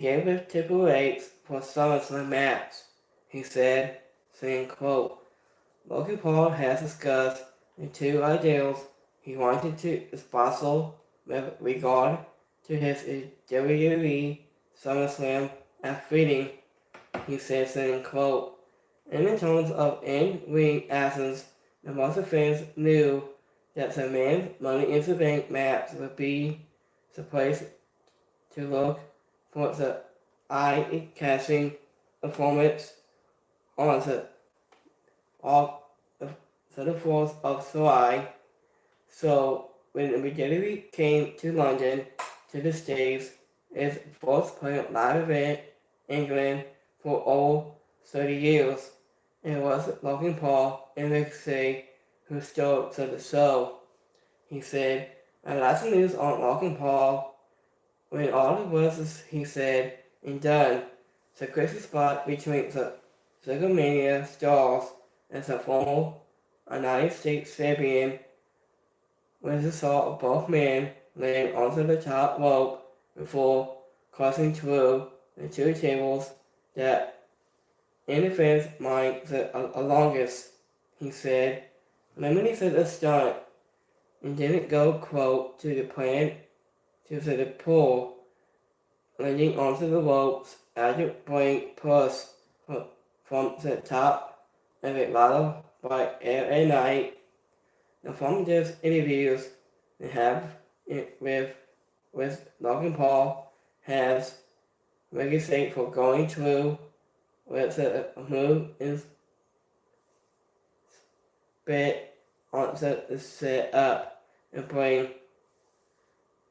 gave with Triple H for Summerslam match. He said, saying, quote, Logan Paul has discussed the two ideals he wanted to espousal with regard to his WWE Summerslam fitting. He said, saying, quote, in the terms of in-ring absence, the most fans knew that the men's Money in the Bank match would be the place to look for the eye-catching performance on the 4th of July. So when WWE came to London to the States, its first planned live event in England for over 30 years, it was Logan Paul and Ricochet who stole to the show. He said, I like the news on Logan Paul when all it was, he said, and done. The crazy spot between the Zigomania stars and the former United States champion was the saw of both men laying onto the top rope before crossing through the two tables that in the fans' mind the longest, he said. Lemony said a stunt and didn't go, quote, to the plan to the pool, landing onto the ropes as a brain push from the top of a ladder by LA Knight. Now from these interviews they have with Logan Paul has Ricochet for going through with the move is bit on the set up and playing.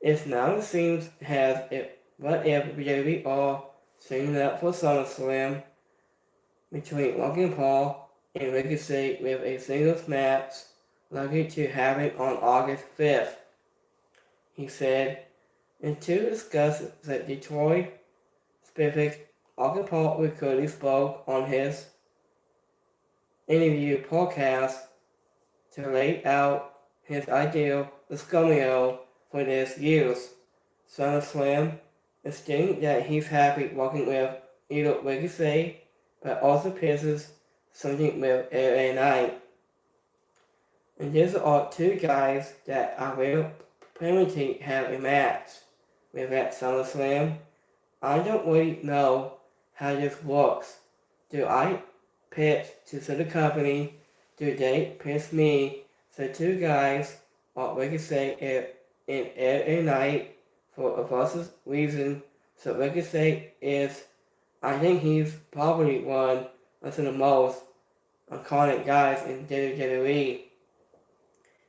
It now seems as if what if WWE are setting up for SummerSlam between Logan Paul and Ricochet with a singles match likely to happen on August 5th. He said, and to discuss the Detroit specific, Logan Paul recently spoke on his interview podcast to lay out his ideal scenario for this year's SummerSlam, and stating that he's happy working with either Ricochet, but also pisses something with LA Knight. And these are two guys that I will permanently have a match with at SummerSlam. I don't really know how this works. Do I pitch to the company? Do they pitch me? The two guys are Ricochet and LA Knight for a versus reason. So Ricochet is, I think he's probably one of the most iconic guys in WWE.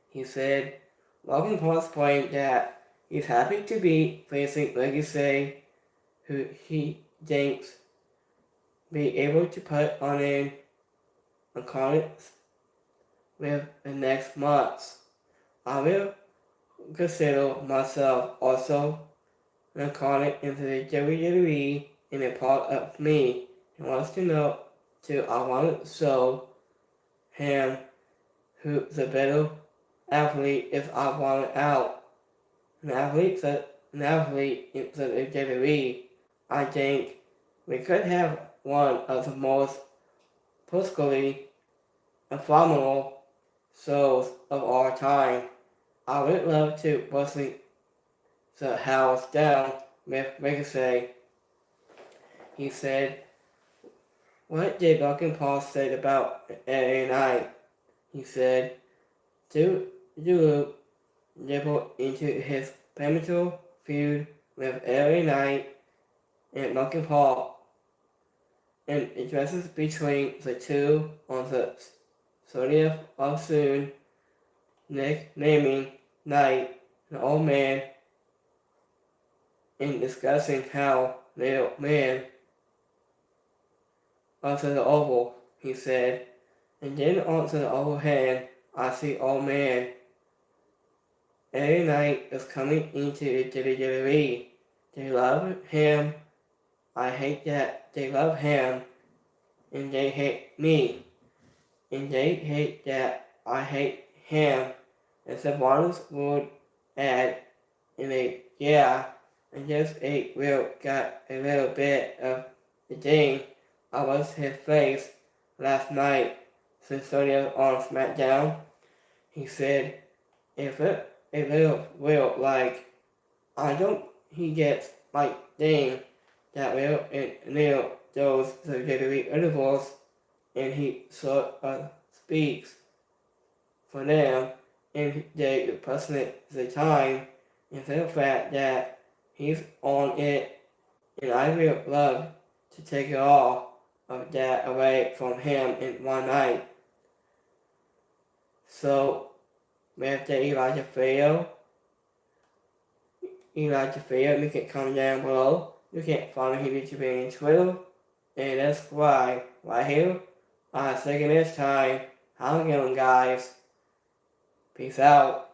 He said, Logan Paul explained that he's happy to be facing Ricochet, who he thinks be able to put on an iconic with the next months. I will consider myself also an iconic into the WWE and a part of me. He wants to know too. I want to show him who the better athlete if I want it out. An athlete into the WWE. I think we could have one of the most personally phenomenal shows of our time. I would love to busting the house down with Ricochet. He said, what did Logan Paul say about LA Knight? He said, do you nibble into his premature feud with LA Knight and Logan Paul and addresses between the two on the 30th of June, naming Knight an old man and discussing how little man onto the oval, he said, and then onto the oval hand, I see old man. LA Knight is coming into the WWE. They love him. I hate that they love him, and they hate me. And they hate that I hate him. And Savanas would add in a, yeah, and just a Will got a little bit of the ding out his face last night since Sonya on SmackDown. He said, if a little Will, like, I don't, he gets, like, ding, that Will and Neil goes to WWE intervals, and he sort of speaks for them, and they person the time, and the fact that he's on it, and I would love to take all of that away from him in one night. So, with the Elijah Fail, make it comment down below. You can follow me on YouTube and Twitter, and that's why, right here, second this time, how you doing, guys? Peace out.